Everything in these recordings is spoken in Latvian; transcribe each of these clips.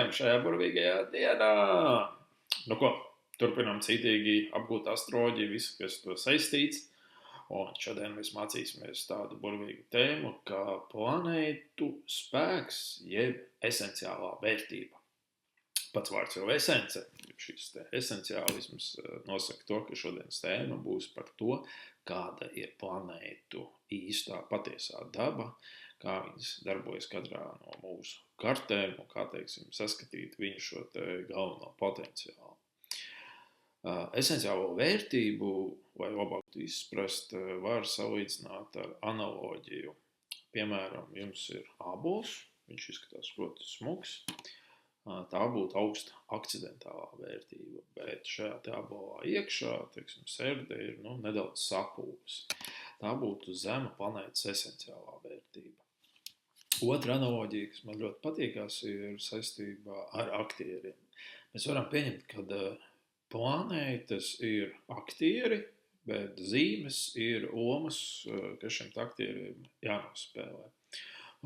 Sveicinājumu šajā burvīgajā dienā! Nu ko, turpinām citīgi apgūt astroloģiju, visu, kas to saistīts. Un šodien mēs mācīsimies tādu burvīgu tēmu, kā planētu spēks, jeb esenciālā vērtība. Pats vārds jau esence, šis esenciālisms nosaka to, ka šodienas tēma būs par to, kāda ir planētu īstā patiesā daba, kā viņas darbojas katrā no mūsu kartēm un kā, teiksim, saskatīt viņu šo te galveno potenciālu. Esenciālo vērtību, vai labāk izprast, var salīdzināt ar analoģiju. Piemēram, jums ir ābols, viņš izskatās ļoti smuks. Tā būtu augsta akcidentālā vērtība, bet šajā te ābolā iekšā, teiksim, sērde ir nedaudz sapūves. Tā būtu zema planētas esenciālā vērtība. Otra analoģija, kas man ļoti patīkās, ir saistībā ar aktieriem. Mēs varam pieņemt, ka planētas ir aktieri, bet zīmes ir lomas, kas šiem aktieriem jānospēlē.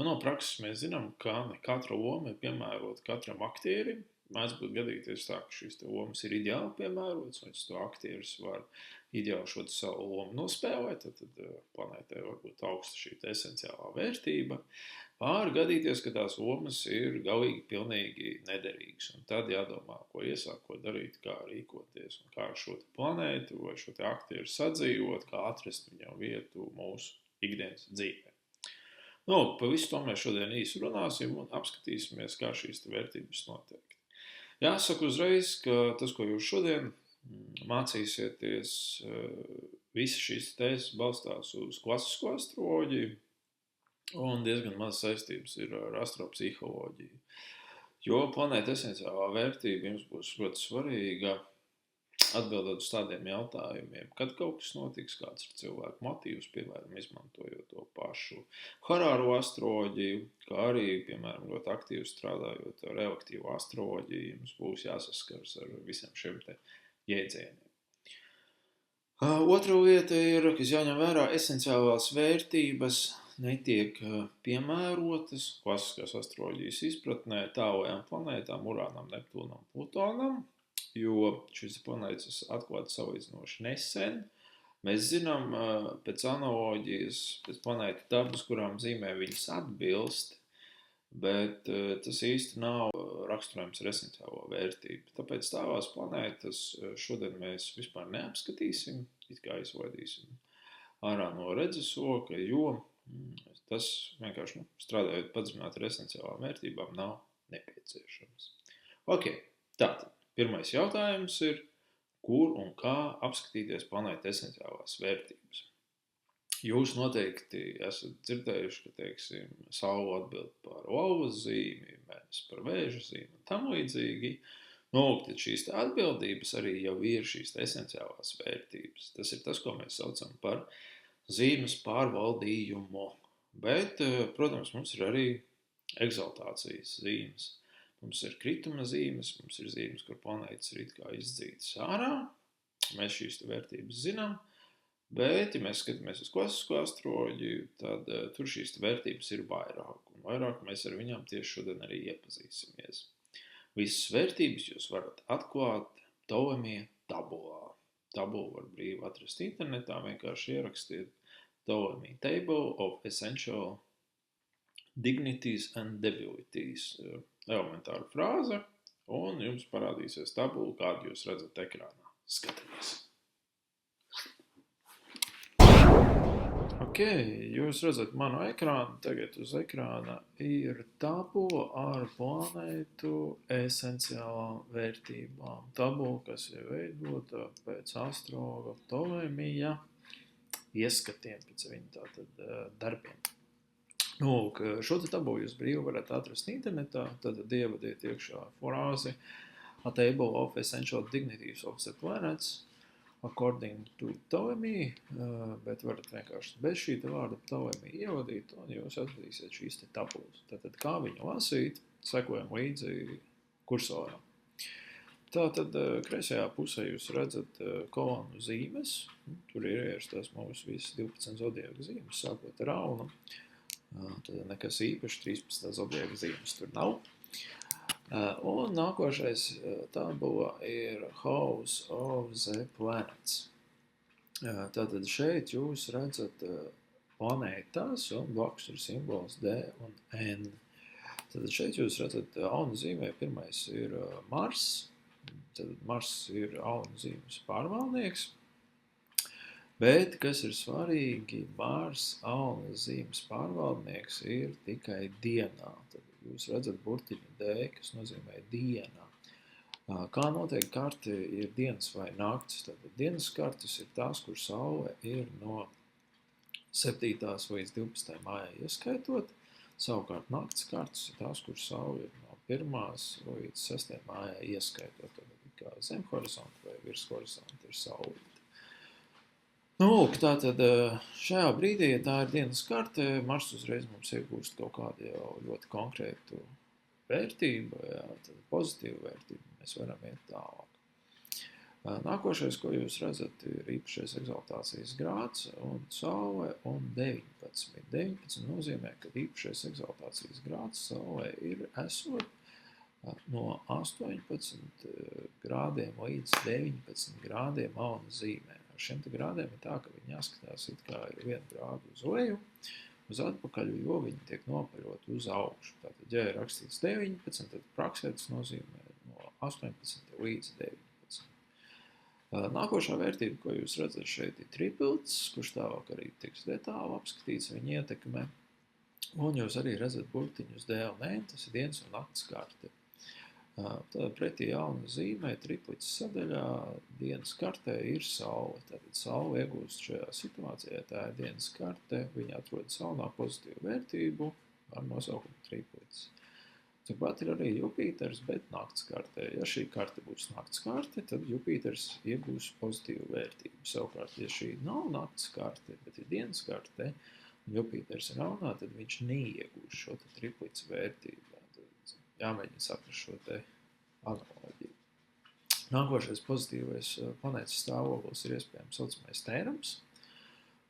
Un no prakses mēs zinām, ka ne katra loma ir piemērota katram aktierim. Mēdz būt gadīties tā, ka šīs lomas ir ideāli piemērotas, un to aktieris var ideāli šo savu lomu nospēlēt, tad planētē var būt augsta šī esenciālā vērtība. Var gadīties, ka tās lomas ir galīgi pilnīgi nederīgas, un tad jādomā, ko iesākt, ko darīt, kā rīkoties, un kā šo planētu vai šo aktieru sadzīvot, kā atrast viņam vietu mūsu ikdienas dzīvē. Pa visu to mēs šodien īsi runāsim un apskatīsimies, kā šīs vērtības noteikti. Jāsaka uzreiz, ka tas, ko jūs šodien mācīsieties, visas šīs tēzes balstās uz klasisko astroloģiju un diezgan maz saistības ir ar astropsiholoģiju. Jo planēta esenciālā vērtība jums būs ļoti svarīga atbildot uz tādiem jautājumiem, kad kaut kas notiks, kāds ir cilvēku motīvs, piemēram, izmantojot to pašu horāro astroloģiju, kā arī, piemēram, ļoti aktīvi strādājot ar relaktīvo astroloģiju, jums būs jāsaskars ar visiem šiem te jēdzieniem. Otra lieta ir, kas jāņem vērā, esenciālās vērtības netiek piemērotas klasiskās astroloģijas izpratnē tālajām planētām, Urānam, Neptūnam, Plutonam, jo šīs planētas atklātas salīdzinoši nesen. Mēs zinām pēc analoģijas, pēc planētu dabas, kurām zīmē viņas atbilst, bet tas īsti nav raksturojums ar esenciālo vērtību. Tāpēc tālās planētas šodien mēs vispār neapskatīsim, it kā izlaidīsim ārā no redzesloka, jo tas vienkārši strādājot padziļināt ar esenciālām vērtībām nav nepieciešams. Ok, tātad. Pirmais jautājums ir, kur un kā apskatīties planētu esenciālās vērtības. Jūs noteikti esat dzirdējuši, ka, teiksim, Saule atbild par Lauvas zīmi, Mēnesis par Vēža zīmi un tam līdzīgi. Tad šīs atbildības arī jau ir šīs esenciālās vērtības. Tas ir tas, ko mēs saucam par zīmes pārvaldījumu. Bet, protams, mums ir arī egzaltācijas zīmes. Mums ir krituma zīmes, mums ir zīmes, kur planētas ir it kā izdzītas ārā. Mēs šīs vērtības zinām, bet, ja mēs skatāmies uz klasisko astroloģiju, tad tur šīs vērtības ir vairāk. Un vairāk mēs ar viņām tieši šodien arī iepazīsimies. Visas vērtības jūs varat atklāt Ptolemija tabulā. Tabulu var brīvi atrast internetā, vienkārši ierakstiet Ptolemija Table of Essential Dignities and Debilities. Elementāra frāze, un jums parādīsies tabula, kādu jūs redzat ekrānā. Skatāmies! Ok, jūs redzat manu ekrānu, tagad uz ekrāna ir tabula ar planētu esenciālām vērtībām. Tabula, kas ir veidota pēc astrologa Ptolemija ieskatiem, pēc viņa tātad darbiem. Šo tabulu jūs brīvi varat atrast internetā, tad ievadiet iekšā frāzi A table of essential dignities of the planets according to Ptolemy, bet varat vienkārši bez šī vārda Ptolemy ievadīt, un jūs atradīsiet šīs tabulas. Tātad, kā viņu lasīt, sekojam līdzi kursoram. Tātad, kreisajā pusē jūs redzat kolonu zīmes, tur ir ierastās mūsu visas 12 zodiaka zīmes, sākot ar Raunu. Tad nekas īpaši 13 zodiaka zīmes tur nav. Un nākošais tabula ir House of the Planets. Tātad šeit jūs redzat planētās, un blakus ir simbols D un N. Tātad šeit jūs redzat aunu zīmē, pirmais ir Mars. Tātad Mars ir aunu zīmes pārvaldnieks. Bet, kas ir svarīgi, Mars aunu zīmes pārvaldnieks ir tikai dienā. Tad jūs redzat burtiņu D, kas nozīmē dienā. Kā noteikti karte ir dienas vai naktis? Tad dienas kartes ir tās, kur saule ir no 7. līdz 12. mājai ieskaitot. Savukārt naktis kartes ir tās, kur saule ir no 1. līdz 6. mājai ieskaitot. Tad kā zem horizonta vai virs horizonta ir saulīte. Tātad šajā brīdī, ja tā ir dienas karte, Mars uzreiz mums iegūst kaut kādu jau ļoti konkrētu vērtību, tad pozitīvu vērtību. Mēs varam iet tālāk. Nākošais, ko jūs redzat, ir īpašais egzaltācijas grāds un saule un 19. 19 nozīmē, ka īpašais egzaltācijas grāds saulē ir esot no 18 grādiem līdz 19 grādiem auna zīmē. Ar šiem grādiem ir tā, ka viņi jāskatās it kā ir 1 grādu uz leju, uz atpakaļ, jo viņi tiek nopaļot uz augšu. Tātad, ja ir rakstīts 19, tad praksē tas nozīmē no 18 līdz 19. Nākošā vērtība, ko jūs redzat šeit, ir tripilts, kurš tālāk arī tiks detāli apskatīts viņa ietekme. Un jūs arī redzat burtiņus D un N, tas ir dienas un nakts karte. Tad pretī jauna zīmē, triplītes sadaļā, dienas kartē ir saule. Tātad saule iegūst šajā situācijā, tā ir dienas karte, viņa atrod saulā pozitīvu vērtību ar nosaukumu triplītes. Turpat ir arī Jupīters, bet nakts kartē. Ja šī karte būs nakts karte, tad Jupīters iegūs pozitīvu vērtību. Savukārt, ja šī nav nakts karte, bet ir dienas karte, un Jupīters ir aunā, tad viņš neiegūs šo triplītes vērtību. Jāmēģina saprast šo te analoģiju. Nākošais pozitīvais planētas stāvoklis ir iespējams saucamais tērums.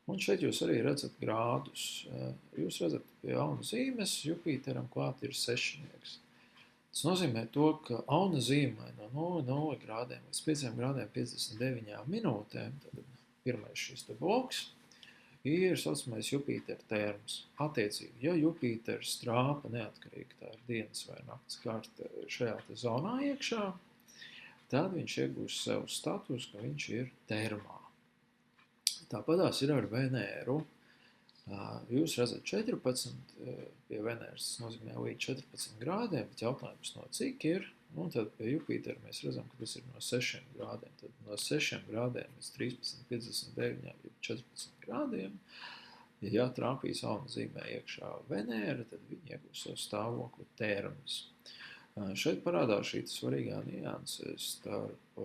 Un šeit jūs arī redzat grādus. Jūs redzat pie auna zīmes, Jupīteram klāt ir 6. Tas nozīmē to, ka auna zīmē no 0 grādiem līdz 5 grādiem 59 minūtēm, tad pirmais šis te bloks, ir saucamais Jupītera tērms. Attiecīgi, ja Jupīters trāpa neatkarīgi tā ir dienas vai nakts karte šajā te zonā iekšā, tad viņš iegūs sev status, ka viņš ir termā. Tāpatās ir ar Venēru. Jūs redzat 14 pie Venēras, tas nozīmē līdz 14 grādiem, bet jautājums no cik ir? Un tad pie Jupītera mēs redzam, ka tas ir no 6 grādiem. Tad no 6 grādiem līdz 13,59 14 grādiem. Ja trāpīs auna zīmē iekšā Venēra, tad viņi iegūs savu stāvokli termas. Šeit parādās šī svarīgā nianse starp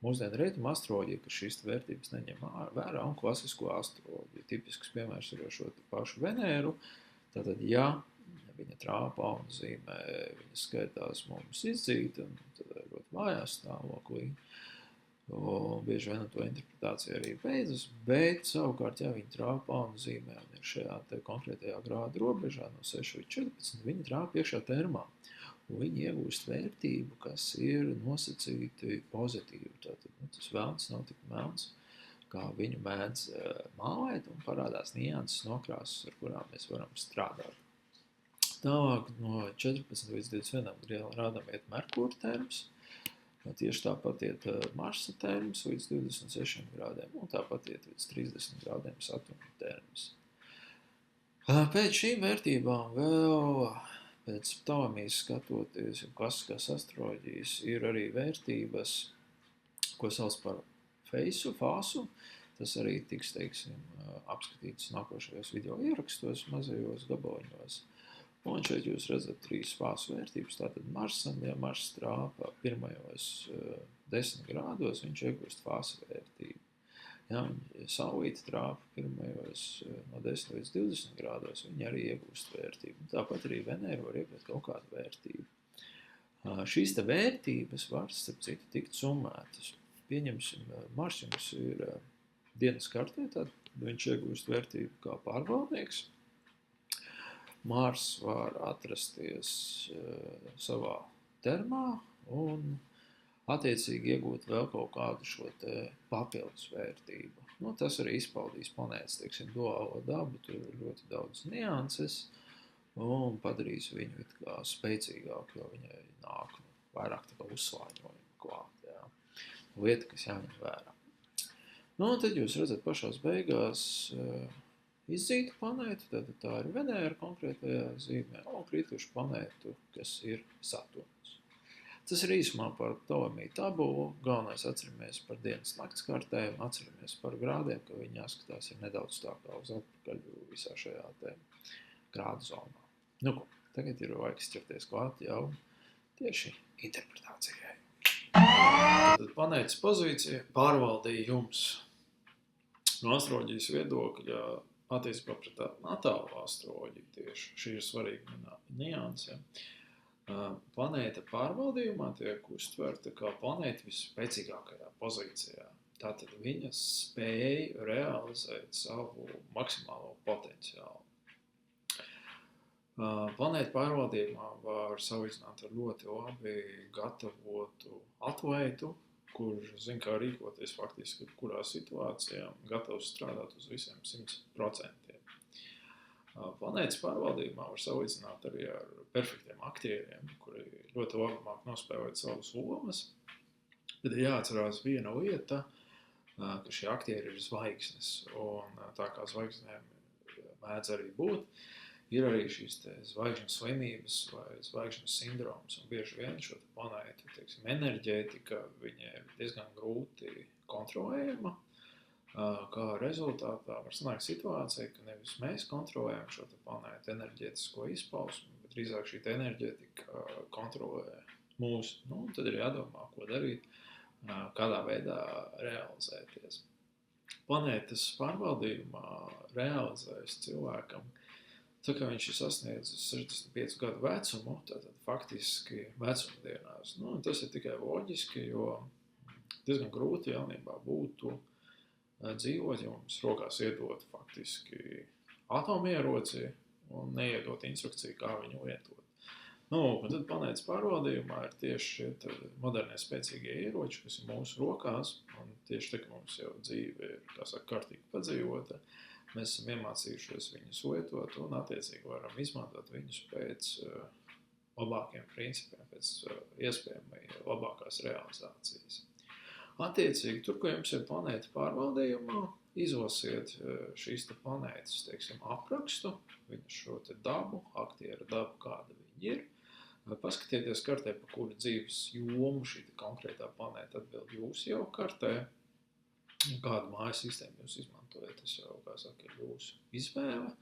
mūsdienu rietumu astroloģiju, ka šīs vērtības neņem vērā, un klasisko astroloģiju. Tipisks piemērs ir šo pašu Venēru. Tātad, ja viņa trāpa auna zīmē, viņa skaitās mums izdzīta, un tad ļoti vājās stāvoklī. Un bieži vien to interpretācija arī beidzas, bet savukārt, ja viņa trāpa auna zīmē un ir šajā te konkrētajā grāda robežā no 6 līdz 14, viņa trāpa iekšā termā. Un viņi iegūst vērtību, kas ir nosacīti pozitīvi. Tātad, tas velns nav tik melns, kā viņu mēdz mālēt, un parādās nianses nokrāsas, ar kurām mēs varam strādāt. Tālāk no 14 līdz 21 grādam iet Merkūra terms, tieši tāpat iet Marsa terms līdz 26 grādiem, un tāpat iet līdz 30 grādiem Saturna terms. Pēc šīm vērtībām vēl pēc Ptolemijas skatoties, klasiskās astroloģijas, ir arī vērtības, ko sauc par fāsu. Tas arī tiks, apskatīts nākošajos video ierakstos, mazajos gabaliņos. Un šeit jūs redzat 3 fāzu vērtības. Tātad Marsam, ja Mars trāpa pirmajos 10 grādos, viņš iegūst fāzu vērtību. Ja Saulīte trāpa pirmajos no 10 līdz 20 grādos, viņi arī iegūst vērtību. Tāpat arī Venēra var iegūt kaut kādu vērtību. Šīs te vērtības var, starp citu, tikt summētas. Pieņemsim, Mars jums ir dienas kartē, tad viņš iegūst vērtību kā pārvaldnieks. Mars var atrasties savā termā un attiecīgi iegūt vēl kaut kādu šo te papildus vērtību. Nu, tas arī izpaudīs planētas, teiksim, duālo dabu, tur ir ļoti daudz nianses un padarīs viņu it kā spēcīgāku, jo viņai nāk vairāk tā kā uzslāņojumi klāt, jā. Lieta, kas jāņem vērā. Nu, un tad jūs redzat pašās beigās izdzītu planētu, tad tā ir Venēra konkrētajā zīmē, un krītušu planētu, kas ir Saturns. Tas ir īsumā par Ptolemiju tabulu. Galvenais atceramies par dienas nakts kartēm, atceramies par grādiem, ka viņi jāskatās ir nedaudz tā kā uz atpakaļ visā šajā te grādu zonā. Nu, ko, tagad ir laiks ķerties klāt jau tieši interpretācijai. Tad planētas pozīcija pārvaldīja jums no astroloģijas viedokļa attiecībā pret natālo astroloģiju tieši. Šī ir svarīga nianse. Planēta pārvaldījumā tiek uztverta kā planēta visspēcīgākajā pozīcijā. Tātad viņa spēja realizēt savu maksimālo potenciālu. Planēta pārvaldījumā var salīdzināt ar ļoti labi gatavotu atlētu, kurš zina, kā rīkoties faktiski kurā situācijā, gatavs strādāt uz visiem 100%. Planētas pārvaldījumā var salīdzināt arī ar perfektiem aktieriem, kuri ļoti labi māk nospēlēt savas lomas, bet ir jāatcerās viena lieta, ka šie aktieri ir zvaigznes, un tā kā zvaigznēm mēdz arī būt, ir arī šīs zvaigžņu slimības vai zvaigžņu sindroms, un bieži vien šo planētu, teiksim, enerģētika, viņa ir diezgan grūti kontrolējama, kā rezultātā var sanākt situācija, ka nevis mēs kontrolējam šo planētu enerģētisko izpausmu, bet drīzāk šī enerģētika kontrolē mūs. Nu, tad ir jādomā, ko darīt, kādā veidā realizēties. Planētas pārvaldījumā realizējas cilvēkam, tā kā viņš ir sasniedzis 65 gadu vecumu, tātad faktiski vecumdienās. Nu, tas ir tikai loģiski, jo diezgan grūti jaunībā būtu dzīvot, ja mums rokās iedot faktiski atomieroci un neiedot instrukciju, kā viņu lietot. Nu, un tad planētas pārvaldījumā ir tieši šie modernie spēcīgie ieroči, kas ir mūsu rokās, un tieši tā, ka mums jau dzīve ir, kā saka, kārtīgi padzīvota, mēs esam iemācījušies viņus lietot un attiecīgi varam izmantot viņus pēc labākiem principiem, pēc iespējamai labākās realizācijas. Attiecīgi, tur, ko jums ir planēta pārvaldījumā, izlasiet šīs planētas, teiksim, aprakstu, viņu šo dabu, aktiera dabu, kāda viņi ir. Paskatieties kartē, pa kuru dzīves jomu šī konkrētā planēta atbild jūs jau kartē. Kādu mājas sistēmu jūs izmantojat, tas jau, kā saka, ir jūsu izvēle.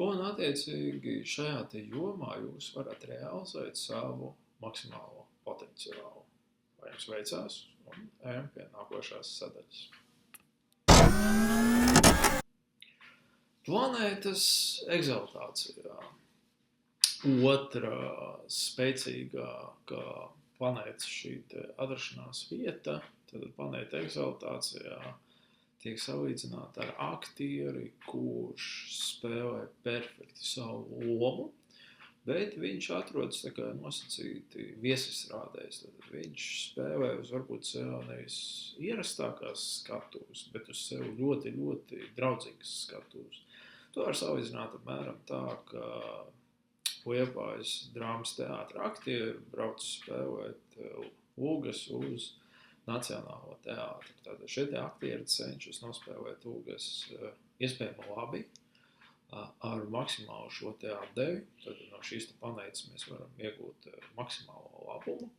Un, attiecīgi, šajā jomā jūs varat realizēt savu maksimālo potenciālu. Vai jums veicās? Un ejam pie nākošās sadaļas. Planētas egzaltācijā. Otra spēcīgākā planētas šī atrašanās vieta, tad planēta egzaltācijā tiek salīdzināta ar aktieri, kurš spēlē perfekti savu lomu, bet viņš atrodas tā kā nosacīti viesizrādēs. Tad viņš spēlē uz varbūt sev nevis ierastākās skatuves, bet uz sev ļoti, ļoti draudzīgas skatuves. To var salīdzināt apmēram tā, ka Liepājas drāmas teātra aktieri brauc spēlēt lūgas uz Nacionālo teātru. Tātad šie aktieri cenšas nospēlēt lūgas iespējami labi, ar maksimālu šo atdevi. Tad no šīs planētas mēs varam iegūt maksimālo labumu.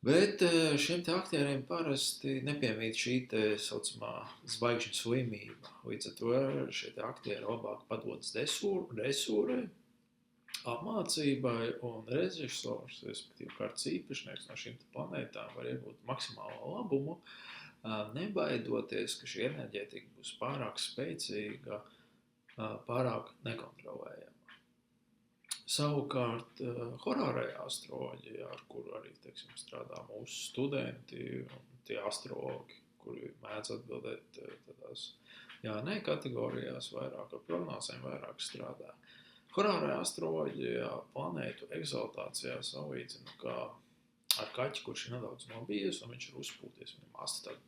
Bet šiem aktieriem parasti nepiemīt šī saucamā zvaigžņu slimība. Līdz ar to šie aktieri labāk padodas dresūrai, apmācībai, un režisors, respektīvi kāds īpašnieks no šīm planētām var iegūt maksimālo labumu, nebaidoties, ka šī enerģētika būs pārāk spēcīga, pārāk nekontrolējama. Savukārt, horārajā astroloģijā, ar kuru arī, teiksim, strādā mūsu studenti un tie astrologi, kuri mēdz atbildēt tādās jā-nē kategorijās vairāk, ar prognozēm vairāk strādā. Horārajā astroloģijā planētu egzaltācijā salīdzina kā ar kaķi, kurš ir nedaudz nobijies un viņš ir uzpūties. Viņam asta tāda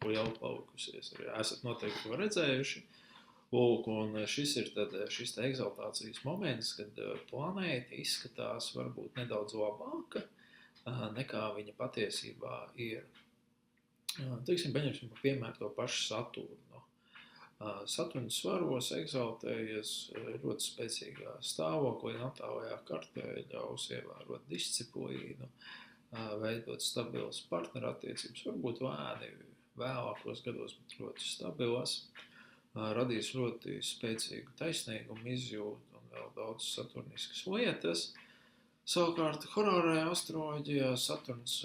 liela palikusies. Arī esat noteikti to redzējuši. Lūk, un šis ir tad šis egzaltācijas moments, kad planēta izskatās varbūt nedaudz labāka nekā viņa patiesībā ir. Teiksim, paņemsim par piemēru to pašu Saturnu. Saturns svaros egzaltējies ļoti spēcīgā stāvoklī, natālajā kartē ļaus ievērot disciplīnu, veidot stabilas partnerattiecības, varbūt vēlākos gados, bet ļoti stabilas, radīs ļoti spēcīgu taisnīgumu izjūtu un vēl daudz saturniskas lietas. Savukārt, horārajā astroloģijā Saturns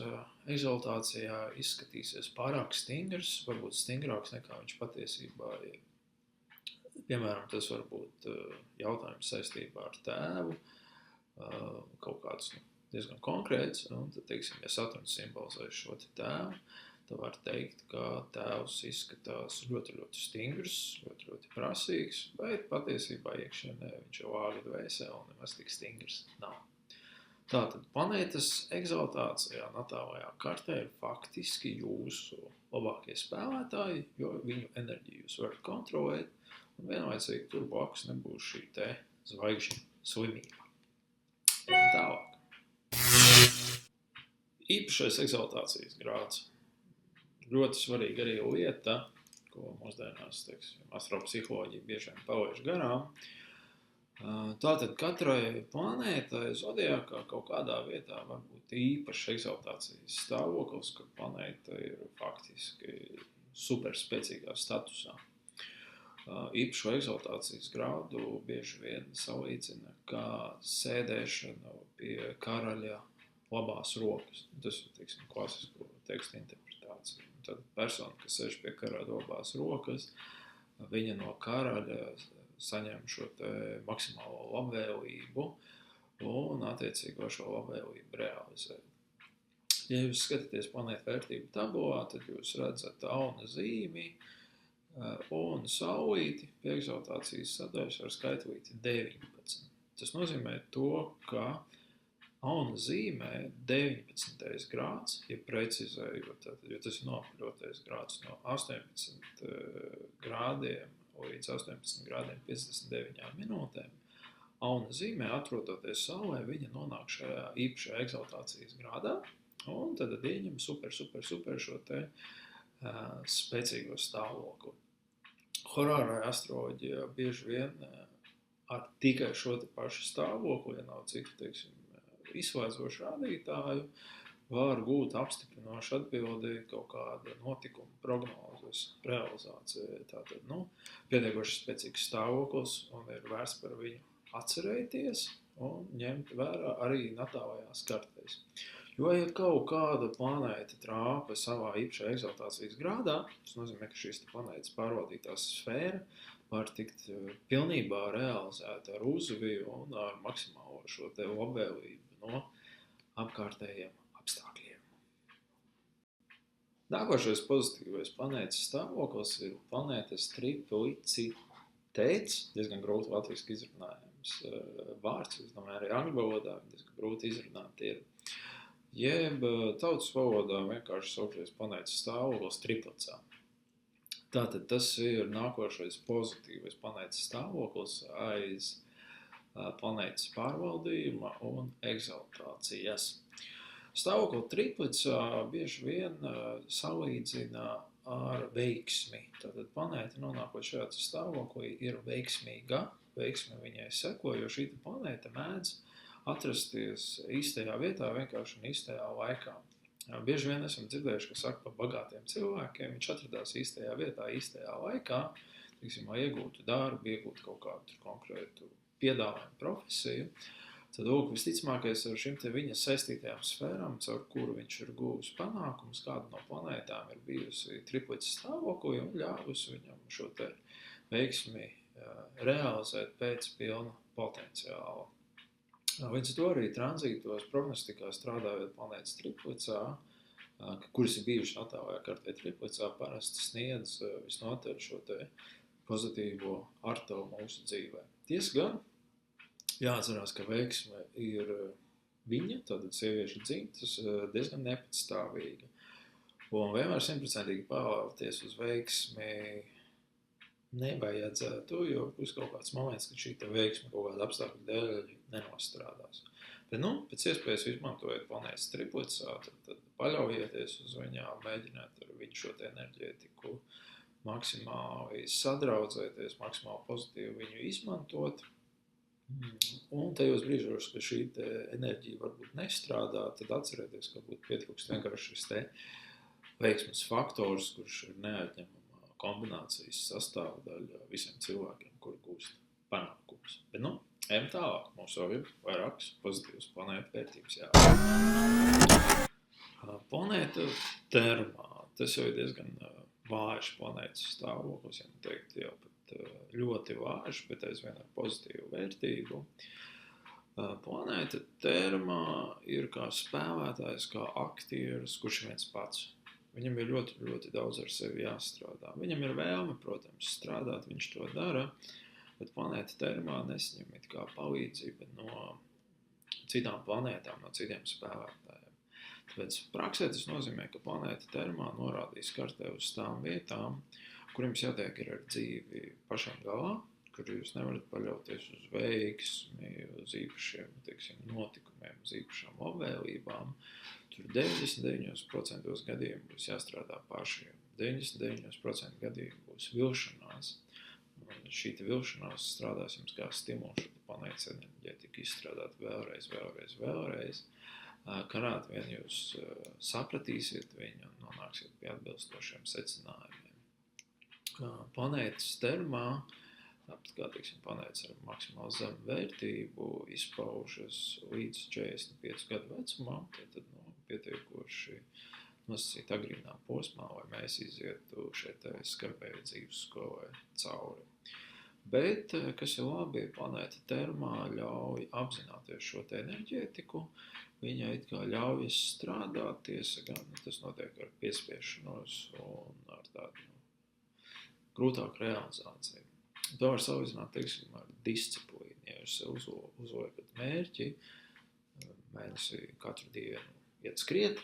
egzaltācijā izskatīsies pārāk stingrs, varbūt stingrāks nekā viņš patiesībā ir. Piemēram, tas var būt jautājums saistībā ar tēvu, kaut kāds diezgan konkrēts, un tad, teiksim, ja Saturns simbolizē šo tēvu, tad var teikt, ka tēvs izskatās ļoti, ļoti stingrs, ļoti, ļoti prasīgs, bet patiesībā iekšienē viņš jau vāga dvēseli un nemaz tik stingrs nav. Tātad planētas egzaltācijā natālajā kartē ir faktiski jūsu labākie spēlētāji, jo viņu enerģiju jūs varat kontrolēt, un vienlaicīgi tur blakus nebūs šī te zvaigžņu slimība. Ejam tālāk. Īpašais egzaltācijas grāds. Ļoti svarīga arī lieta, ko mūsdienās, teiksim, astropsiholoģija bieži vien palaiž garām. Tātad katrai planētai zodiakā kaut kādā vietā var būt īpašs egzaltācijas stāvoklis, ka planēta ir faktiski superspēcīgā statusā. Īpašo egzaltācijas grādu bieži vien salīdzina kā sēdēšanu pie karaļa labās rokas. Tas ir, teiksim, klasisko tekstu interpretācija. Tad persona, kas sēž pie karaļa labās rokas, viņa no karaļa saņem šo te maksimālo labvēlību un attiecīgo šo labvēlību realizē. Ja jūs skatāties planētu vērtību tabulā, tad jūs redzat auna zīmi un saulīti pie egzaltācijas sadaļas ar skaitlīti 19. Tas nozīmē to, ka auna zīmē 19. grāds, ja precizējot, jo tas ir nopaļotais grāds no 18 grādiem līdz 18 grādiem 59 minūtēm. Auna zīmē, atrodoties saulē, viņa nonāk šajā īpašajā egzaltācijas grādā, un tad ieņem super šo te spēcīgo stāvokli. Horārajā astroloģijā bieži vien ar tikai šo te pašu stāvokli, ja nav citu, teiksim, izslēdzošu rādītāju, var gūt apstiprinošu atbildi kaut kāda notikuma prognozes realizācija. Tātad, pietiekoši spēcīgs stāvoklis un ir vērts par viņu atcerēties un ņemt vērā arī natālajās kartēs. Jo, ja kaut kāda planēta trāpa savā īpašajā egzaltācijas grādā, tas nozīmē, ka šīs planētas pārvaldītās sfēra var tikt pilnībā realizēta ar uzvi un ar maksimālo šo te labvēlību no apkārtējiem apstākļiem. Nākošais pozitīvais planētas stāvoklis ir planētas triplicitēts, diezgan grūti latviski izrunājams vārds, es domāju, arī angļu valodā diezgan grūti izrunāt ir. Jeb tautas valodā vienkārši saukšies planētas stāvoklis triplicā. Tātad tas ir nākošais pozitīvais planētas stāvoklis aiz planētas pārvaldījuma un egzaltācijas. Stāvokli triplicā bieži vien salīdzina ar veiksmi. Tātad planēta nonākot šajā stāvoklī ir veiksmīga, veiksme viņai seko, jo šī planēta mēdz atrasties īstajā vietā vienkārši un īstajā laikā. Bieži vien esam dzirdējuši, ka saka par bagātiem cilvēkiem, viņš atradās īstajā vietā, īstajā laikā, teiksim, lai iegūtu darbu, iegūtu kaut kādu konkrētu piedāvājumu profesiju. Tad, visticamākais ar šim te viņa saistītajām sfērām, caur kuru viņš ir guvis panākums, kāda no planētām ir bijusi triplicas stāvoklī un ļāvusi viņam šo te veiksmi realizēt pēc pilna potenciāla. Līdz to arī tranzītos prognostikā strādājot planētas triplicā, kuras ir bijuši natālajā kartē triplicā, parasti sniedz visnotaļ šo te pozitīvo artavu mūsu dzīvē. Tiesa gan, jāatcerās, ka veiksme ir viņa, tātad sieviešu dzimtas, diezgan nepatstāvīga. Un vienmēr 100% paļauties uz veiksmi nevajadzētu, jo būs kaut kāds moments, kad šī veiksme kaut kāda apstākļu dēļ nenostrādās. Bet, pēc iespējas izmantojot planētas triplicā, tad paļaujieties uz viņām, mēģiniet ar viņu šo enerģētiku maksimāli sadraudzēties, maksimāli pozitīvi viņu izmantot. Un tajos brīžos, ka šī enerģija varbūt nestrādā, tad atcerieties, ka būtu pietrūkst vienkārši šis veiksmes faktors, kurš ir neatņemama kombinācijas sastāvdaļa visiem cilvēkiem, kuri gūst panākumus. Bet, ejam tālāk. Mums jau ir vairākas pozitīvas planētu vērtības. Planēta termā. Tas jau ir diezgan vājš planētas stāvoklis, ja teikt, jau pat ļoti vājš, bet aizvien ar pozitīvu vērtību. Planēta termā ir kā spēlētājs, kā aktieris, kurš ir viens pats. Viņam ir ļoti, ļoti daudz ar sevi jāstrādā. Viņam ir vēlme, protams, strādāt, viņš to dara, bet planēta termā nesaņem it kā palīdzību no citām planētām, no citiem spēlētājiem. Tāpēc praksē tas nozīmē, ka planēta termā norādīs kartē uz tām vietām, kur jums jātiek ir ar dzīvi pašam galā, kur jūs nevarat paļauties uz veiksmi, uz īpašiem, notikumiem, uz īpašām labvēlībām. Tur 99% gadījumu būs jāstrādā pašiem. 99% gadījumu būs vilšanās. Un šī vilšanās strādās jums kā stimuls šo planētas enerģētiku izstrādāt vēlreiz. Karāt vien jūs sapratīsiet viņu un nonāksiet pie atbilstošiem secinājumiem. Planētas termā, tāpat kā planētas ar maksimāli zemu vērtību, izpaužas līdz 45 gadu vecumam, tad pietiekoši nosacīt agrīnā posmā, lai mēs izietu šeit skarbēju dzīves skolai cauri. Bet, kas ir labi, planēta termā ļauj apzināties šo enerģētiku, viņa it kā ļaujas strādāt, tiesa gan tas notiek ar piespiešanos un ar tādu grūtāku realizāciju. To var salīdzināt, ar disciplīnu. Ja jūs uzliekat mērķi, mēnesī katru dienu iet skriet,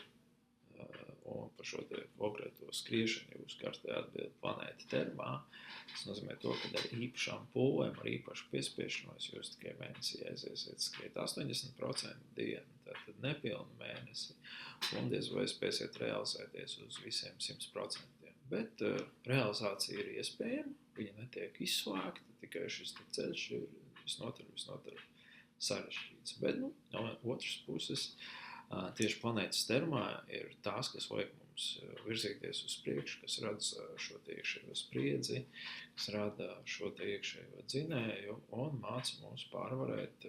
un par šo konkrēto skriešanu jūs kartē atbild planēta termā. Tas nozīmē to, ka ar īpašām pūlēm, ar īpašu piespiešanos jūs tikai mēnesī aiziesiet skriet 80% dienu, tātad nepilnu mēnesi, un diez vai spēsiet realizēties uz visiem 100%. Bet realizācija ir iespējama, viņa netiek izslēgta, tikai šis ceļš ir visnotaļ sarežģīts. Bet, no otras puses, tieši planētas termā ir tās, kas liek mums virzīties uz priekšu, kas rada šo iekšējo spriedzi, kas rada šo iekšējo dzinēju un māca mums pārvarēt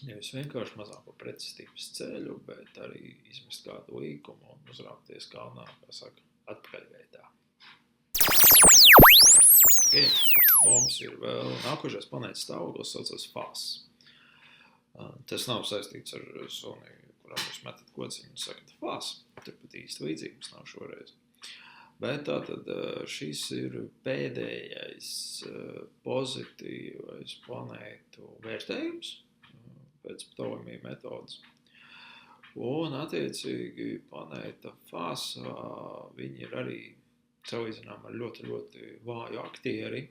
nevis vienkārši mazāko pretestības ceļu, bet arī izmest kādu līkumu un uzrāpties kalnā, kā saka, atpakaļvietā. Okay. Mums ir vēl nākošais planētas stāvoklis, saucas Fās. Tas nav saistīts ar suni, kurām jūs metat kociņu un sakat Fās. Turpat īsti līdzības nav šoreiz. Bet tātad šis ir pēdējais pozitīvais planētu vērtējums pēc Ptolemija metodas. Un attiecīgi planēta Fāsā viņi ir arī salīdzinām ar ļoti, ļoti vāju aktieri,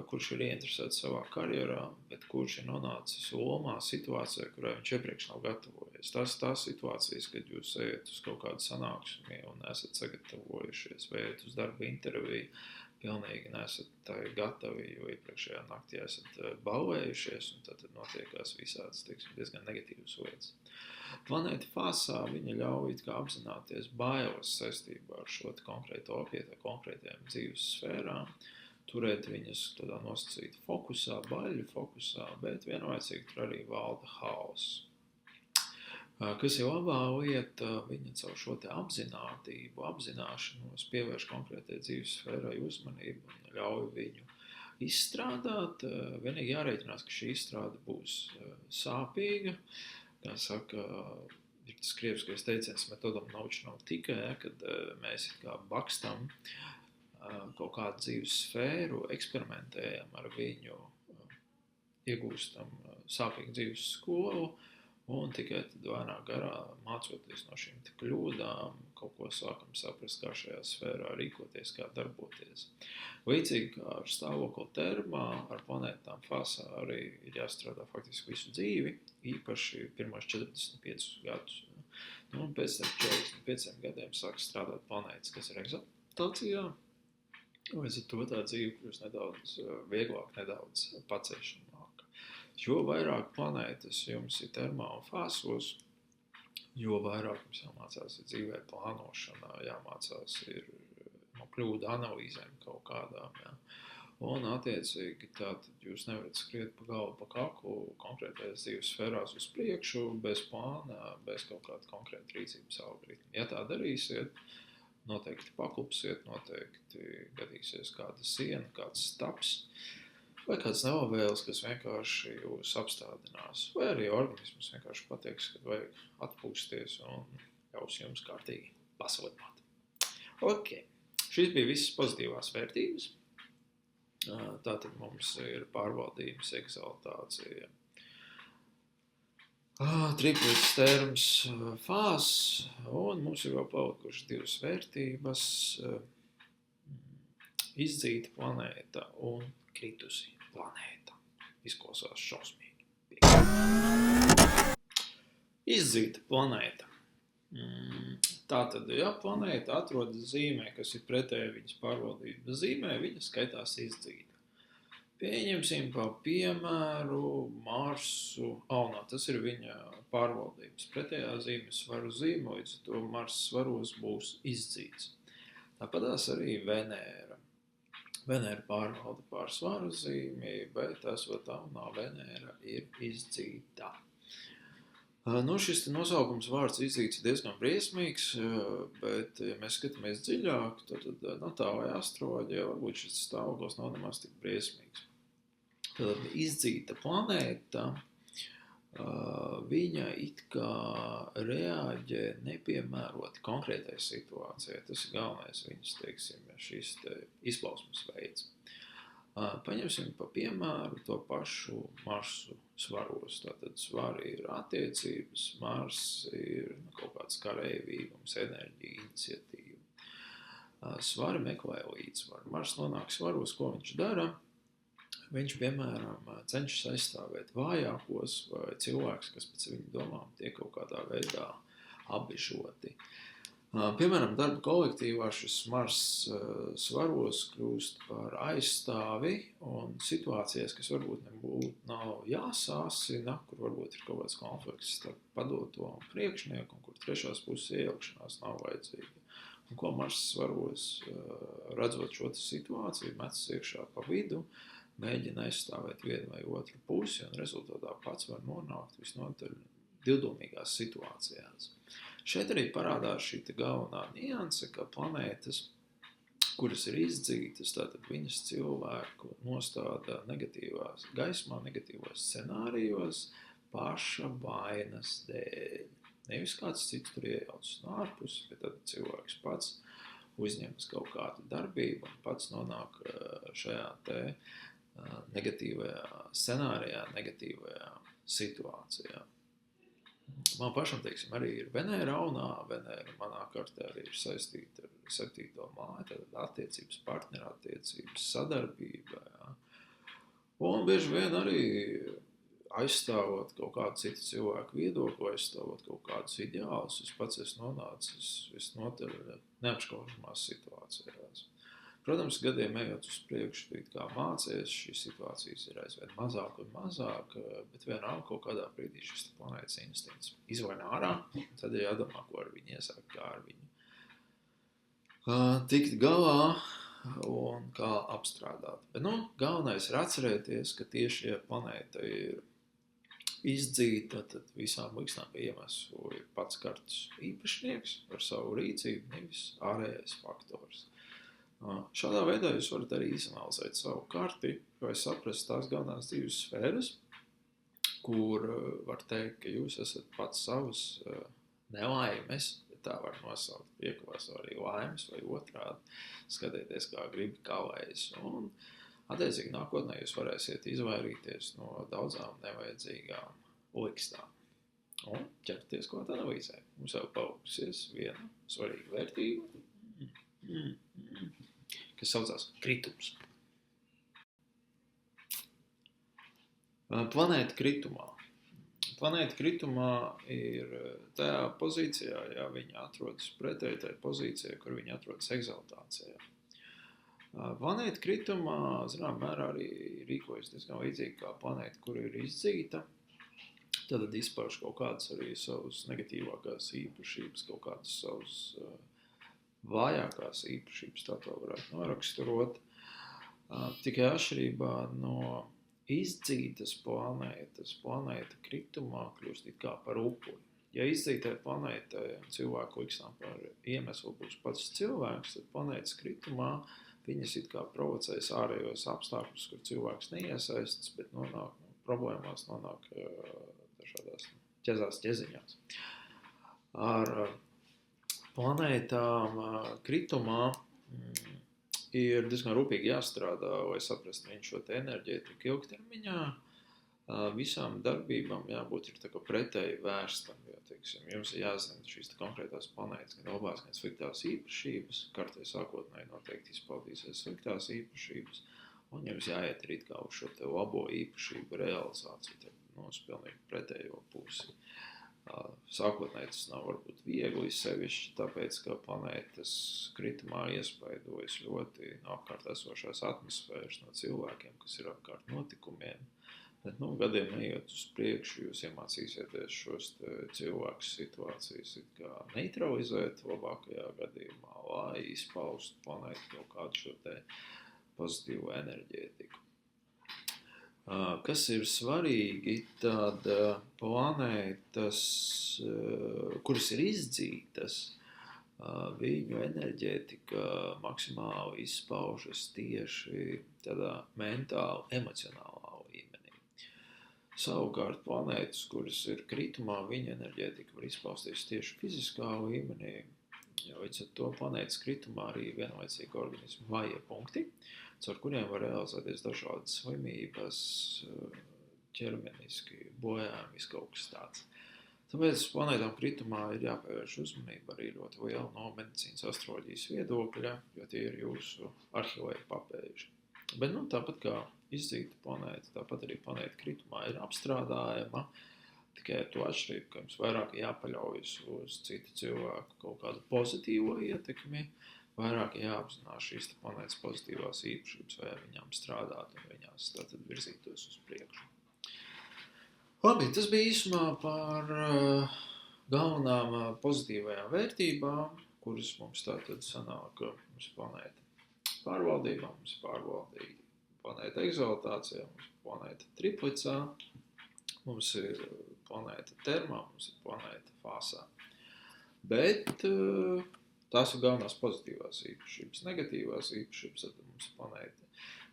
kurš ir ieinteresēts savā karjerā, bet kurš ir nonācis lomā situācijā, kurā viņš iepriekš nav gatavojies. Tās situācijas, kad jūs ejat uz kaut kādu sanāksmi un esat sagatavojušies, vai ejat uz darba interviju, pilnīgi nesat gatavi, jo iepriekšējā naktī esat balvējušies, un tad notiekās visādas, diezgan negatīvas lietas. Planēta Fāsā viņa ļauj apzināties bailes saistībā ar šo konkrēto objektu, konkrētajām dzīves sfērām, turēt viņas tādā nosacīta fokusā, baļu fokusā, bet vienlaicīgi tur arī valda haoss. Kas ir labā lieta, viņa caur šo apzinātību, apzināšanos pievērš konkrētai dzīves sfērai uzmanību un ļauj viņu izstrādāt. Vienīgi jārēķinās, ka šī izstrāde būs sāpīga. Kā saka, ir tas krieviskais teiciens metodam nauču nav tikai, kad mēs kā bakstam kaut kādu dzīves sfēru, eksperimentējam ar viņu, iegūstam sāpīgu dzīves skolu, un tikai tad vairāk garā mācoties no šīm kļūdām, kaut ko sākam saprast, kā šajā sfērā rīkoties, kā darboties. Līdzīgi kā ar stāvokli termā, ar planētām fāzā arī ir jāstrādā faktiski visu dzīvi, īpaši pirmos 45 gadus. Un pēc 45 gadiem sāk strādāt planētas, kas ir egzaltācijā. Līdz ar to tā dzīve kļūst nedaudz vieglāk, nedaudz paciešamāk. Jo vairāk planētas jums ir termā un fāsos, jo vairāk jums jāmācās ir dzīvē plānošanā, jāmācās ir no kļūdu analīzēm kaut kādām. Ja. Un attiecīgi tātad jūs nevarat skriet pa galvu, pa kaklu konkrētajās dzīves sfērās uz priekšu, bez plāna, bez kaut kāda konkrēta rīcības algoritma. Ja tā darīsiet, noteikti paklupsiet, noteikti gadīsies kāda siena, kāds staps, vai kāds nelabvēlis, kas vienkārši jūs apstādinās, vai arī organisms vienkārši pateiks, ka vajag atpūsties un ļaus jums kārtīgi paslidināt. Ok, šīs bija visas pozitīvās vērtības. Tātad mums ir pārvaldības egzaltācija, triplis terms fāzes, un mums ir vēl palikušas divas vērtības, izdzīta planēta un kritusi planēta. Izklausās šausmīgi. Izdzīta planēta. Tātad, ja planēta atrodas zīmē, kas ir pretēji viņas pārvaldības zīmē, viņa skaitās izdzīta. Pieņemsim pa piemēru Marsu. Tas ir viņa pārvaldības pretējā zīme, svaru zīme, līdz to Mars svaros būs izdzīts. Tāpatās arī Venēra. Venēra pārvalda pār svaru zīmi, bet esot jaunā Venēra ir izdzīta. Šis nosaukums vārds izdzīts ir diezgan briesmīgs, bet, ja mēs skatāmies dziļāk, tad natālajā astroloģijā varbūt šis stāvoklis nav nemaz tik briesmīgs. Tad izdzīta planēta, viņa it kā reaģē nepiemēroti konkrētai situācijai. Tas ir galvenais viņas, teiksim, šis izpausmes veids. Paņemsim pa piemēru to pašu Marsu svaros. Tātad svari ir attiecības, Mars ir kaut kāds kareivīgums, enerģija, iniciatīva. Svari meklē līdzsvaru. Mars nonāk svaros, ko viņš dara? Viņš, piemēram, cenšas aizstāvēt vājākos vai cilvēkus, kas pēc viņu domām tiek kaut kādā veidā apbižoti. Piemēram, darba kolektīvā šis Mars svaros kļūst par aizstāvi un situācijās, kas varbūt nav jāsāsina, kur varbūt ir kaut kāds konflikts starp padoto un priekšnieku, un kur trešās puses iejaukšanās nav vajadzīga. Un ko Mars svaros, redzot šo situāciju, metas iekšā pa vidu, mēģina aizstāvēt vienu vai otru pusi, un rezultātā pats var nonākt visnotaļ divdomīgās situācijās. Šeit arī parādās šī galvenā nianse, ka planētas, kuras ir izdzītas, tātad viņas cilvēku nostāda negatīvās gaismā, negatīvos scenārijos paša vainas dēļ. Nevis kāds cits tur iejaucas no ārpuses, bet tad cilvēks pats uzņemas kaut kādu darbību un pats nonāk šajā negatīvajā scenārijā, negatīvajā situācijā. Man pašam, teiksim, arī ir Venēra aunā. Venēra manā kartē arī ir saistīta ar 7. māju, tad attiecības, partnerattiecības, sadarbība. Ja. Un bieži vien arī aizstāvot kaut kādu citu cilvēku viedokli, aizstāvot kaut kādus ideālus, es pats esmu nonācis visnotaļ neapšaubāmās situācijās. Protams, gadiem ejot uz priekšu, kā mācies, šīs situācijas ir aizvien mazāk un mazāk, bet vienalga kaut kādā brīdī šis planētas instinkts izvaina ārā, tad ir jādomā, ko ar viņu iesākt, kā ar viņu tikt galā un kā apstrādāt. Bet, galvenais ir atcerēties, ka tieši, ja planēta ir izdzīta, tad visām liksnām pie iemeslu ir pats kartas īpašnieks ar savu rīcību, nevis ārējais faktors. Šādā veidā jūs varat arī izanalizēt savu karti, vai saprast tās galvenās dzīves sfēras, kur var teikt, ka jūs esat pats savas nelaimes, ja tā var nosaukt, iekavās arī laimes vai otrādi, skatieties, kā gribi kavējas. Un Attiecīgi nākotnē jūs varēsiet izvairīties no daudzām nevajadzīgām likstām un ķerties klāt analīzē. Mums jau paaugusies viena svarīga vērtība, kas saucās kritums. Planēta kritumā. Planēta kritumā ir tajā pozīcijā, ja viņa atrodas pretēji tai pozīcijai, kur viņa atrodas egzaltācijā. Planēta kritumā, zinām, mērā arī rīkojas diezgan līdzīgi kā planēta, kur ir izdzīta. Tad izpauž kaut kādas arī savas negatīvākās īpašības, kaut kādas savas vājākās īpašības, tā to varētu noraksturot. Tikai atšķirībā no izdzītas planētas, planēta kritumā kļūst it kā par upuri. Ja izdzītai planētai cilvēku likstām par iemeslu būs pats cilvēks, tad planētas kritumā viņas it kā provocēs ārējos apstākļus, kur cilvēks neiesaistas, bet problēmās nonāk dažādās ķeziņās. Ar planētām kritumā ir diezgan rūpīgi jāstrādā, lai saprastu viņu šo te enerģētiku ilgtermiņā. Visām darbībām jābūt ir tā kā pretēji vērstam, jo, teiksim, jums ir jāzina šīs konkrētās planētas, gan labās, gan sliktās īpašības, kartē sākotnēji noteikti izpaudīsies sliktās īpašības, un jums jāiet arī kā uz šo te labo īpašību realizāciju, uz pilnīgi pretējo pusi. Sākotnēji tas nav varbūt viegli sevišķi, tāpēc, ka planētas kritumā iespaidojas ļoti no apkārt esošās atmosfēras, no cilvēkiem, kas ir apkārt notikumiem. Bet, gadiem ejot uz priekšu, jūs iemācīsieties šos cilvēkus situācijas it kā neutralizēt labākajā gadījumā, lai izpaustu planētu kaut kādu šo te pozitīvo enerģētiku. Kas ir svarīgi, tad planētas, kuras ir izdzītas, viņu enerģētika maksimāli izpaužas tieši tādā mentāli, emocionālā līmenī. Savukārt planētas, kuras ir kritumā, viņa enerģētika var izpausties tieši fiziskā līmenī, jo līdz ar to planētas kritumā arī vienlaicīgi organismu vājie punkti, caur kuriem var realizēties dažādas slimības, ķermeniski bojājumi, kaut kas tāds. Tāpēc planētām kritumā ir jāpievērš uzmanība arī ļoti liela no medicīnas astroloģijas viedokļa, jo tie ir jūsu arhivēja papēži. Bet tāpat kā izdzīta planēta, tāpat arī planēta kritumā ir apstrādājama, tikai ar to atšķirību, ka jums vairāk jāpaļaujas uz citu cilvēku kaut kādu pozitīvo ietekmi, vairāk jāapzinās šīs planētas pozitīvās īpašības, vai viņām strādāt un viņās tātad virzītos uz priekšu. Labi, tas bija īsumā par galvenām pozitīvajām vērtībām, kuras mums tātad sanāk mums planēta pārvaldībā, mums pārvaldība planēta egzaltācijā, mums planēta triplicā, mums ir planēta termā, mums ir planēta fāsā. Bet tās ir galvenās pozitīvās īpašības. Negatīvās īpašības, tad mums planēta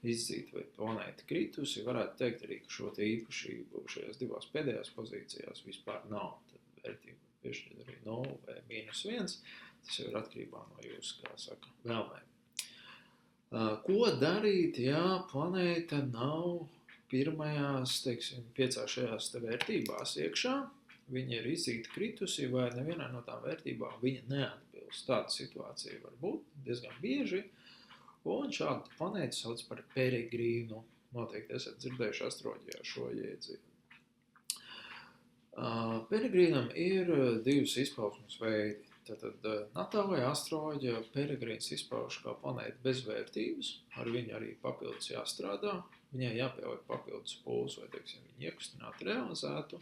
izdzīta vai planēta kritusi, varētu teikt arī, ka šo te īpašību šajās divās pēdējās pozīcijās vispār nav. Tad vērtība piešķiet arī 0 vai -1, tas jau ir atkarībā no jūsu, kā saka, vēlmēm. Ko darīt, ja planēta nav pirmajās, teiksim, 5 šajās te vērtībās iekšā? Viņa ir izdzīta kritusi vai nevienā no tām vērtībām viņa neatbilst. Tāda situācija var būt diezgan bieži, un šādu planētu sauc par peregrīnu. Noteikti esat dzirdējuši astroloģijā šo jēdzienu. Peregrīnam ir divas izpausmes veidi. Tātad natālajā astroloģijā peregrīns izpauž kā planēta bez vērtības, ar viņu arī papildus jāstrādā, viņai jāpieliek papildus pūles, vai, teiksim, viņu iekustināt, realizētu.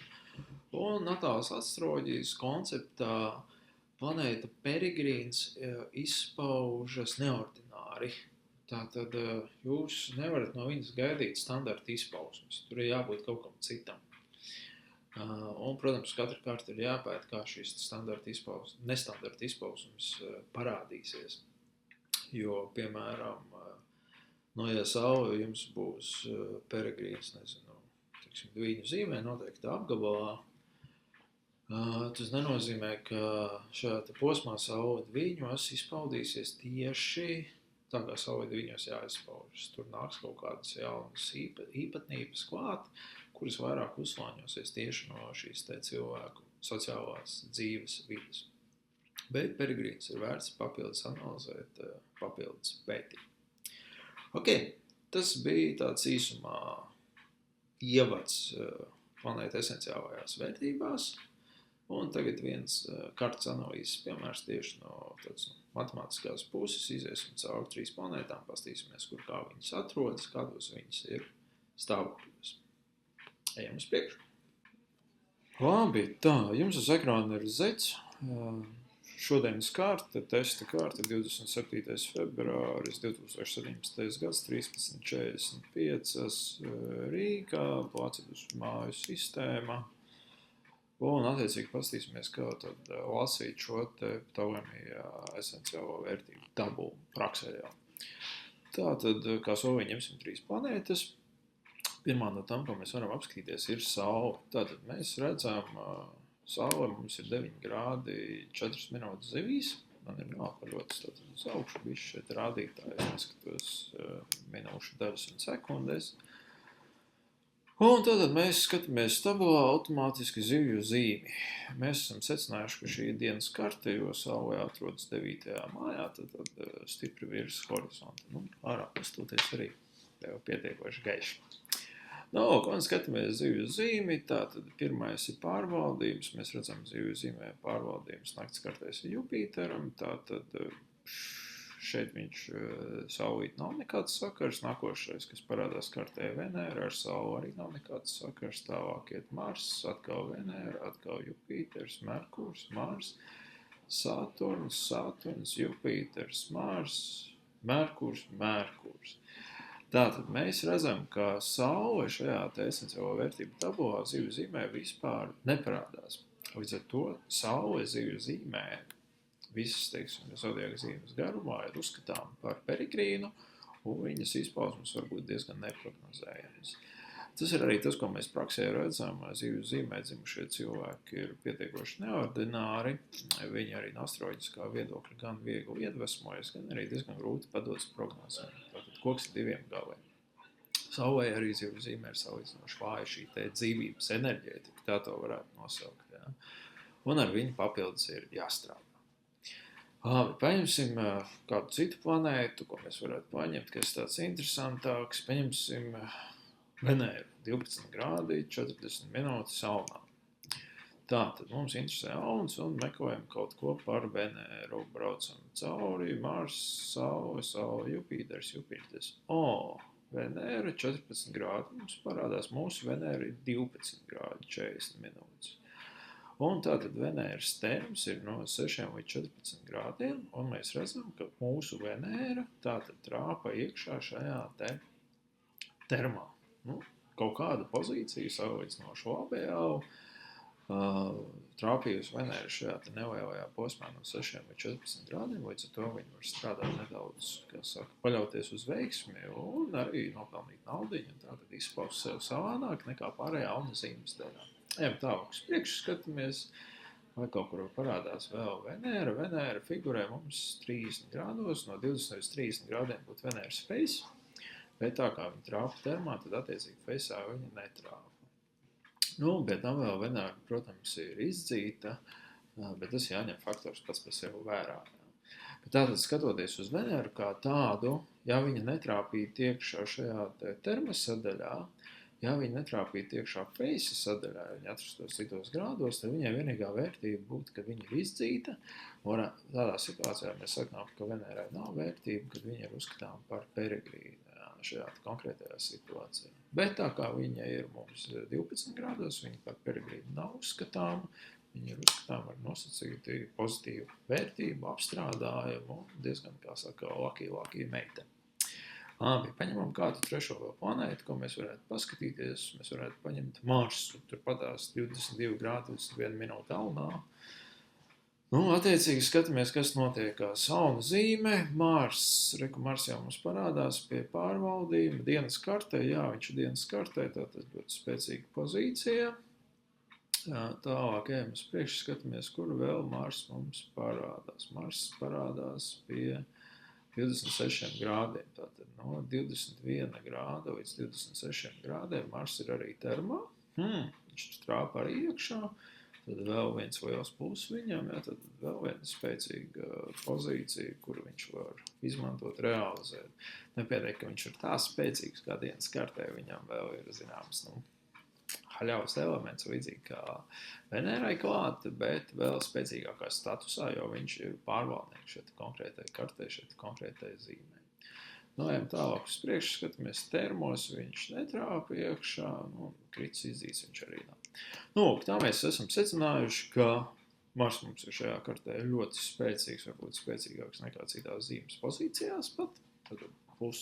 Un natālas astroloģijas konceptā planēta peregrīns izpaužas neordināri. Tātad jūs nevarat no viņas gaidīt standarta izpausmes. Tur ir jābūt kaut kam citam. Un, protams, katru kārtu ir jāpēt, kā šīs nestandarta izpausmes parādīsies. Jo, piemēram, ja saule jums būs peregrīns, viņu zīmē noteiktā apgabalā, tas nenozīmē, ka šajā posmā saule viņos izpaudīsies tieši tā kā sauveidi viņos jāizpaužas. Tur nāks kaut kādas jaunas īpatnības klāt, kuras vairāk uzslāņosies tieši no šīs te cilvēku sociālās dzīves vidas. Bet peregrīns ir vērts papildus analizēt, papildus pētīt. Ok, tas bija tāds īsumā ievads planēta esenciālajās vērtībās. Un tagad viens kartas analīzes piemērs tieši no tāds matemātiskās puses. Iziesim cauri 3 planētām, pastīsimies, kur kā viņas atrodas, kādos viņas ir stāvokļos. Ejam uz priekšu. Labi, tā, jums uz ekrāna ir zets. Šodienas kārta, testa kārta, 27. februāris 2017. gads, 13.45 Rīgā, Placidus māju sistēma. Un, attiecīgi, pastīsimies, kā tad lasīt šo te Ptolemija esenciālo vērtību tabulu praksē jau. Tātad, kā soviņi ņemsim 3 planētas. Pirmā no tām, ko mēs varam apskatīties, ir Saule. Tātad mēs redzam, Saule mums ir 9 grādi 4 minūtes zivīs. Man ir jāpaļotas tātad uz augšu, bišķi šeit rādītāji, es neskatos minūšu daļas un sekundes. Un tad mēs skatāmies tabulā automātiski zivju zīmi. Mēs esam secinājuši, ka šī ir dienas karte, jo Saulē atrodas 9. mājā, tad stipri virs horizonta. Ārā pastoties arī tev pietiekoši gaiši. Un skatāmies zivju zīmi, tātad pirmais ir pārvaldības. Mēs redzam zivju zīmē pārvaldības nakts kartēs ir Jupīteram, tātad šeit viņš Saulīt nav nekāds sakars, nākošais, kas parādās kartē Venēra, ar Saulu arī nav nekāds sakars, tālāk iet Mars, atkal Venēra, atkal Jupīters, Merkurs, Mars, Saturns, Jupīters, Mars, Merkurs. Tātad mēs redzam, ka Saule šajā esenciālo vērtību tabulā zivju zīmē vispār neparādās. Līdz ar to Saule zivju zīmē visas, teiksim, zodiaka zīmes garumā ir uzskatām par perigrīnu, un viņas izpausmes var būt diezgan neprognozējamas. Tas ir arī tas, ko mēs praksē redzam. Zivju zīmē dzimušie cilvēki ir pietiekoši neordināri. Viņi arī no astroloģiskā viedokļa gan viegli iedvesmojas, gan arī diezgan grūti padodas prognozēm. Tātad koks ir 2 galiem. Saulē arī zivju zīmē ir salīdzinoši vāja šī te dzīvības enerģētika, tā to varētu nosaukt. Ja? Un ar viņu papildus ir jāstrādā. Labi, paņemsim kādu citu planētu, ko mēs varētu paņemt, kas tāds interesantāks. Paņemsim Venēru, 12 grādi, 40 minūtes Alnā. Tātad mums interesē Alns un meklējam kaut ko par Venēru. Braucam cauri, Mars, Saule, Jupīters. Venēra 14 grādi, mums parādās mūsu Venēra ir 12 grādi, 40 minūtes. Un tātad Venēras terms ir no 6 līdz 14 grādiem, un mēs redzam, ka mūsu Venēra tātad trāpa iekšā šajā te termā. Kaut kāda pozīcija salīdzinoši labējā, trāpījusi Venēra šajā te nelielajā posmā no 6 līdz 14 grādiem, līdz ar to viņi var strādāt nedaudz, paļauties uz veiksmi un arī nopelnīt naudiņu, un tātad izpaust sev savādāk nekā pārējā Alna zīmes daļā. Ejam tālāk uz priekšu, skatāmies, vai kaut kur parādās vēl Venēra. Venēra figurē mums 30 grādos, no 20 līdz 30 grādiem būtu Venēras face, bet tā kā viņa trāpa termā, tad attiecīgi faceā viņa netrāpa. Bet tam vēl Venēra, protams, ir izdzīta, bet tas jāņem faktors pats par sevi vērā. Bet tātad skatoties uz Venēru kā tādu, ja viņa netrāpītu iekšā šajā terma sadaļā, ja viņa netrāpītu iekšā face sadaļā, ja viņa atrastos citos grādos, tad viņai vienīgā vērtība būtu, ka viņa ir izdzīta. Un tādā situācijā mēs sakām, ka Venērai nav vērtība, kad viņa ir uzskatām par peregrīnu šajā konkrētajā situācijā. Bet tā kā viņa ir mums 12 grādos, viņa par peregrīnu nav uzskatāma, viņa ir uzskatām ar nosacītu pozitīvu vērtību, apstrādājumu un diezgan, kā saka, laki meita. Labi, paņemam kādu trešo vēl planētu, ko mēs varētu paskatīties. Mēs varētu paņemt Marsu, tur patās 22 grādi, 21 minūte Alnā. Attiecīgi skatāmies, kas notiek kā Alna zīme. Mars jau mums parādās pie pārvaldījuma. Dienas kartē, jā, viņš ir dienas kartē, tātad ļoti spēcīga pozīcija. Tālāk ejam uz priekšu, skatāmies, kur vēl Mars mums parādās. Mars parādās pie 26 grādiem. Tātad no 21 grāda līdz 26 grādiem Mars ir arī termā. Viņš strāpa arī iekšā. Tad vēl viens liels pluss viņam, tad vēl viena spēcīga pozīcija, kuru viņš var izmantot, realizēt. Nepietiek, ka viņš ir tā spēcīgs, kā dienas kartē, viņam vēl ir zināms, haļavas elements, līdzīgi kā Venērai klāt, bet vēl spēcīgākā statusā, jo viņš ir pārvaldnieks šeit konkrētai kartē, šeit konkrētai zīmē. Ejam tālāk uz priekšu, skatāmies termos, viņš netrāpa iekšā, kritis izdīs viņš arī nav. Tā mēs esam secinājuši, ka Mars mums ir šajā kartē ļoti spēcīgs, varbūt spēcīgāks nekā citās zīmes pozīcijās pat. Tad plus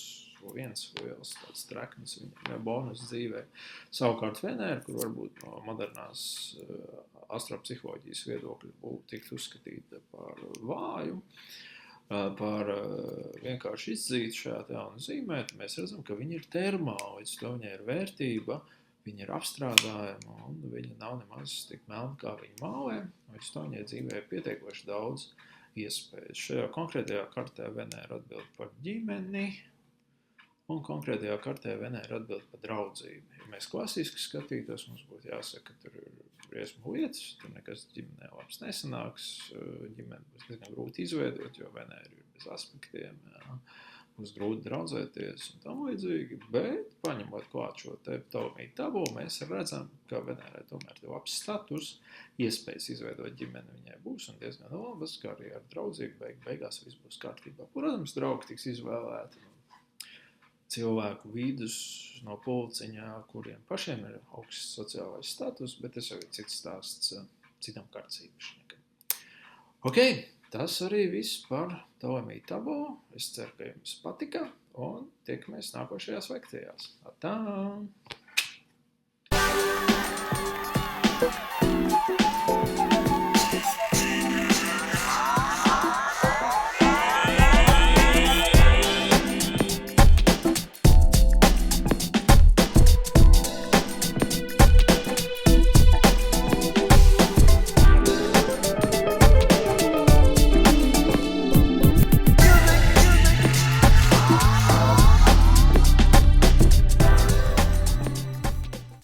viens liels tāds treknis viņam bonus dzīvē. Savukārt Venēra, kur varbūt no modernās astropsiholoģijas viedokļa būtu tikt uzskatīta par vāju, par vienkārši izdzīt šajā jaunu zīmē, mēs redzam, ka viņa ir termā, līdz to viņai ir vērtība, viņa ir apstrādājama un viņa nav nemaz tik melna, kā viņa mālē, līdz to viņai dzīvē ir pietiekoši daudz iespējas. Šajā konkrētajā kartē Venēra atbild par ģimeni un konkrētajā kartē Venēra atbild par draudzību. Ja mēs klasiski skatītos, mums būtu jāsaka, ka tur ir briesmu lietas, tur nekas ģimenē labs nesanāks, ģimeni būs diezgan grūti izveidot, jo Venēra ir bez aspektiem, būs grūti draudzēties un tam līdzīgi, bet paņemot klāt šo te Ptolemiju tabulu, mēs redzam, ka Venērai tomēr ir labs status, iespējas izveidot ģimeni viņai būs un diezgan labas, kā arī ar draudzību beigās viss būs kārtībā. Protams, draugi tiks izvēlēti cilvēku vidus no pulciņā, kuriem pašiem ir augsts sociālais status, bet tas jau ir cits stāsts citam kartas īpašniekam. Ok, tas arī viss par Ptolemiju tabulu. Es ceru, ka jums patika un tiekamies nākošajās lekcijās. Atā!